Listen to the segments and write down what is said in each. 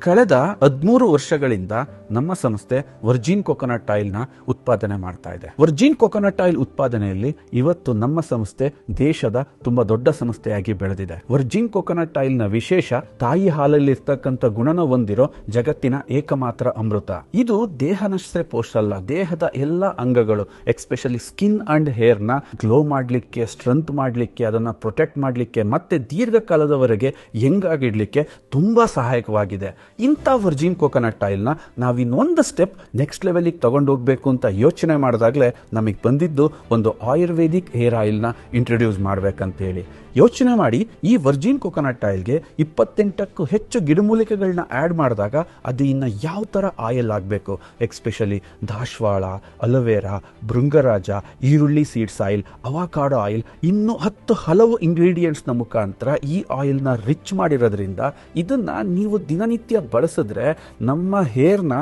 ಕಳೆದ 13 ವರ್ಷಗಳಿಂದ ನಮ್ಮ ಸಂಸ್ಥೆ ವರ್ಜಿನ್ ಕೊಕೊನಟ್ ಆಯಿಲ್ ನ ಉತ್ಪಾದನೆ ಮಾಡ್ತಾ ಇದೆ. ವರ್ಜಿನ್ ಕೊಕೊನಟ್ ಆಯಿಲ್ ಉತ್ಪಾದನೆಯಲ್ಲಿ ಇವತ್ತು ನಮ್ಮ ಸಂಸ್ಥೆ ದೇಶದ ತುಂಬಾ ದೊಡ್ಡ ಸಂಸ್ಥೆಯಾಗಿ ಬೆಳೆದಿದೆ. ವರ್ಜಿನ್ ಕೊಕೊನಟ್ ಆಯಿಲ್ ನ ವಿಶೇಷ ತಾಯಿ ಹಾಲಲ್ಲಿ ಇರ್ತಕ್ಕಂಥ ಗುಣನ ಹೊಂದಿರೋ ಜಗತ್ತಿನ ಏಕಮಾತ್ರ ಅಮೃತ. ಇದು ದೇಹನಷ್ಟೇ ಪೋಷಲ್ಲ, ದೇಹದ ಎಲ್ಲ ಅಂಗಗಳು ಎಸ್ಪೆಷಲಿ ಸ್ಕಿನ್ ಅಂಡ್ ಹೇರ್ ನ ಗ್ಲೋ ಮಾಡ್ಲಿಕ್ಕೆ, ಸ್ಟ್ರೆಂತ್ ಮಾಡ್ಲಿಕ್ಕೆ, ಅದನ್ನ ಪ್ರೊಟೆಕ್ಟ್ ಮಾಡ್ಲಿಕ್ಕೆ ಮತ್ತೆ ದೀರ್ಘಕಾಲದವರೆಗೆ ಯಂಗ್ ಆಗಿಡ್ಲಿಕ್ಕೆ ತುಂಬಾ ಸಹಾಯಕವಾಗಿದೆ. ಇಂಥ ವರ್ಜಿನ್ ಕೊಕೊನಟ್ ಆಯಿಲ್ ನ ನಾವಿನ್ನೊಂದು ಸ್ಟೆಪ್ ನೆಕ್ಸ್ಟ್ ಲೆವೆಲ್ಗೆ ತಗೊಂಡು ಹೋಗ್ಬೇಕು ಅಂತ ಯೋಚನೆ ಮಾಡಿದಾಗಲೇ ನಮಗೆ ಬಂದಿದ್ದು ಒಂದು ಆಯುರ್ವೇದಿಕ್ ಹೇರ್ ಆಯಿಲ್ ನ ಇಂಟ್ರೊಡ್ಯೂಸ್ ಮಾಡ್ಬೇಕಂತ ಹೇಳಿ ಯೋಚನೆ ಮಾಡಿ. ಈ ವರ್ಜಿನ್ ಕೊಕೊನಟ್ ಆಯಿಲ್ಗೆ 28ಕ್ಕೂ ಹೆಚ್ಚು ಗಿಡಮೂಲಿಕೆಗಳನ್ನ ಆ್ಯಡ್ ಮಾಡಿದಾಗ ಅದು ಇನ್ನು ಯಾವ ಥರ ಆಯಿಲ್ ಆಗಬೇಕು, ಎಸ್ಪೆಷಲಿ ದಾಸವಾಳ, ಅಲೋವೆರಾ, ಭೃಂಗರಾಜ, ಈರುಳ್ಳಿ ಸೀಡ್ಸ್ ಆಯಿಲ್, ಅವಕಾಡೋ ಆಯಿಲ್, ಇನ್ನೂ ಹಲವು ಇಂಗ್ರೀಡಿಯೆಂಟ್ಸ್ನ ಮುಖಾಂತರ ಈ ಆಯಿಲ್ನ ರಿಚ್ ಮಾಡಿರೋದ್ರಿಂದ ಇದನ್ನು ನೀವು ದಿನನಿತ್ಯ ಬಳಸಿದ್ರೆ ನಮ್ಮ ಹೇರ್ನ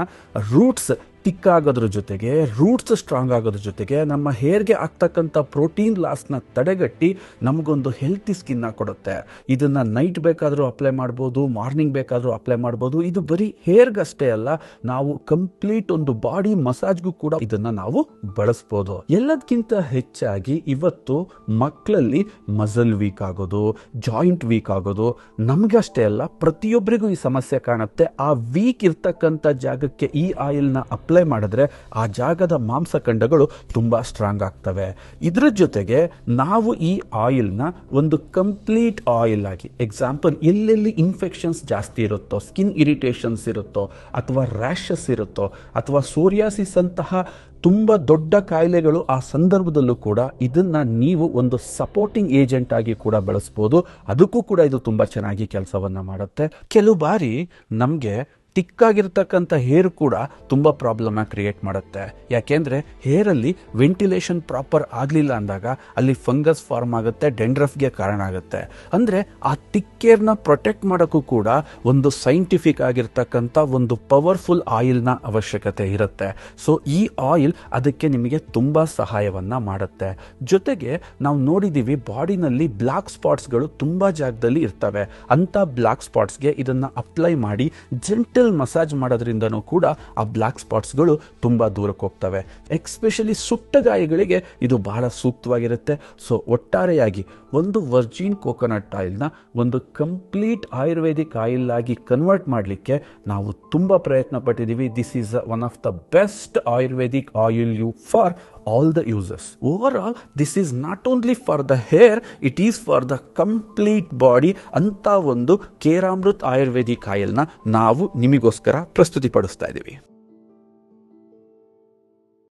ರೂಟ್ಸ್ ಥಿಕ್ ಆಗೋದ್ರ ಜೊತೆಗೆ, ರೂಟ್ಸ್ ಸ್ಟ್ರಾಂಗ್ ಆಗೋದ್ರ ಜೊತೆಗೆ ನಮ್ಮ ಹೇರ್ಗೆ ಆಗ್ತಕ್ಕಂಥ ಪ್ರೋಟೀನ್ ಲಾಸ್ನ ತಡೆಗಟ್ಟಿ ನಮಗೊಂದು ಹೆಲ್ತಿ ಸ್ಕಿನ್ನ ಕೊಡುತ್ತೆ. ಇದನ್ನು ನೈಟ್ ಬೇಕಾದರೂ ಅಪ್ಲೈ ಮಾಡ್ಬೋದು, ಮಾರ್ನಿಂಗ್ ಬೇಕಾದರೂ ಅಪ್ಲೈ ಮಾಡ್ಬೋದು. ಇದು ಬರೀ ಹೇರ್ಗಷ್ಟೇ ಅಲ್ಲ, ನಾವು ಕಂಪ್ಲೀಟ್ ಒಂದು ಬಾಡಿ ಮಸಾಜ್ಗೂ ಕೂಡ ಇದನ್ನು ನಾವು ಬಳಸ್ಬೋದು. ಎಲ್ಲದಕ್ಕಿಂತ ಹೆಚ್ಚಾಗಿ ಇವತ್ತು ಮಕ್ಕಳಲ್ಲಿ ಮಸಲ್ ವೀಕ್ ಆಗೋದು, ಜಾಯಿಂಟ್ ವೀಕ್ ಆಗೋದು ನಮಗಷ್ಟೇ ಅಲ್ಲ, ಪ್ರತಿಯೊಬ್ಬರಿಗೂ ಈ ಸಮಸ್ಯೆ ಕಾಣುತ್ತೆ. ಆ ವೀಕ್ ಇರ್ತಕ್ಕಂಥ ಜಾಗಕ್ಕೆ ಈ ಆಯಿಲ್ನ ಅಪ್ಲೈ ಮಾಡಿದ್ರೆ ಆ ಜಾಗದ ಮಾಂಸಖಂಡಗಳು ತುಂಬಾ ಸ್ಟ್ರಾಂಗ್ ಆಗ್ತವೆ. ಇದರ ಜೊತೆಗೆ ನಾವು ಈ ಆಯಿಲ್ನ ಒಂದು ಕಂಪ್ಲೀಟ್ ಆಯಿಲ್ ಆಗಿ, ಎಕ್ಸಾಂಪಲ್ ಎಲ್ಲೆಲ್ಲಿ ಇನ್ಫೆಕ್ಷನ್ಸ್ ಜಾಸ್ತಿ ಇರುತ್ತೋ, ಸ್ಕಿನ್ ಇರಿಟೇಷನ್ಸ್ ಇರುತ್ತೋ, ಅಥವಾ ರ್ಯಾಷಸ್ ಇರುತ್ತೋ, ಅಥವಾ ಸೋರಿಯಾಸಿಸ್ ಅಂತಹ ತುಂಬ ದೊಡ್ಡ ಕಾಯಿಲೆಗಳು ಆ ಸಂದರ್ಭದಲ್ಲೂ ಕೂಡ ಇದನ್ನ ನೀವು ಒಂದು ಸಪೋರ್ಟಿಂಗ್ ಏಜೆಂಟ್ ಆಗಿ ಕೂಡ ಬಳಸ್ಬೋದು. ಅದಕ್ಕೂ ಕೂಡ ಇದು ತುಂಬ ಚೆನ್ನಾಗಿ ಕೆಲಸವನ್ನ ಮಾಡುತ್ತೆ. ಕೆಲವು ಬಾರಿ ನಮಗೆ ತಿಕ್ಕಾಗಿರ್ತಕ್ಕಂಥ ಹೇರ್ ಕೂಡ ತುಂಬ ಪ್ರಾಬ್ಲಮ್ನ ಕ್ರಿಯೇಟ್ ಮಾಡುತ್ತೆ. ಯಾಕೆಂದರೆ ಹೇರಲ್ಲಿ ವೆಂಟಿಲೇಷನ್ ಪ್ರಾಪರ್ ಆಗಲಿಲ್ಲ ಅಂದಾಗ ಅಲ್ಲಿ ಫಂಗಸ್ ಫಾರ್ಮ್ ಆಗುತ್ತೆ, ಡೆಂಡ್ರಫ್ಗೆ ಕಾರಣ ಆಗುತ್ತೆ. ಅಂದರೆ ಆ ತಿಕ್ಕೇರ್ನ ಪ್ರೊಟೆಕ್ಟ್ ಮಾಡೋಕ್ಕೂ ಕೂಡ ಒಂದು ಸೈಂಟಿಫಿಕ್ ಆಗಿರ್ತಕ್ಕಂಥ ಒಂದು ಪವರ್ಫುಲ್ ಆಯಿಲ್ನ ಅವಶ್ಯಕತೆ ಇರುತ್ತೆ. ಸೊ ಈ ಆಯಿಲ್ ಅದಕ್ಕೆ ನಿಮಗೆ ತುಂಬ ಸಹಾಯವನ್ನು ಮಾಡುತ್ತೆ. ಜೊತೆಗೆ ನಾವು ನೋಡಿದ್ದೀವಿ ಬಾಡಿನಲ್ಲಿ ಬ್ಲ್ಯಾಕ್ ಸ್ಪಾಟ್ಸ್ಗಳು ತುಂಬ ಜಾಗದಲ್ಲಿ ಇರ್ತವೆ. ಅಂಥ ಬ್ಲ್ಯಾಕ್ ಸ್ಪಾಟ್ಸ್ಗೆ ಇದನ್ನು ಅಪ್ಲೈ ಮಾಡಿ ಜೆಂಟಲ್ ಮಸಾಜ್ ಮಾಡೋದ್ರಿಂದನೂ ಕೂಡ ಆ ಬ್ಲ್ಯಾಕ್ ಸ್ಪಾಟ್ಸ್ಗಳು ತುಂಬಾ ದೂರಕ್ಕೆ ಹೋಗ್ತವೆ. ಎಸ್ಪೆಷಲಿ ಸುಟ್ಟ ಗಾಯಗಳಿಗೆ ಇದು ಬಹಳ ಸೂಕ್ತವಾಗಿರುತ್ತೆ. ಸೊ ಒಟ್ಟಾರೆಯಾಗಿ ಒಂದು ವರ್ಜಿನ್ ಕೊಕೊನಟ್ ಆಯಿಲ್ನ ಒಂದು ಕಂಪ್ಲೀಟ್ ಆಯುರ್ವೇದಿಕ್ ಆಯಿಲ್ ಆಗಿ ಕನ್ವರ್ಟ್ ಮಾಡಲಿಕ್ಕೆ ನಾವು ತುಂಬಾ ಪ್ರಯತ್ನ ಪಟ್ಟಿದ್ದೀವಿ. This is one of the best ayurvedic oil you for all the users. Overall, this is not only for the hair, it is for the complete body. ಅಂತ ಒಂದು ಕೇರಾಮೃತ್ ಆಯುರ್ವೇದಿಕ್ ಆಯಿಲ್ನ ನಾವು ನಿಮಗೋಸ್ಕರ ಪ್ರಸ್ತುತಿಪಡಿಸ್ತಾ ಇದ್ದೀವಿ.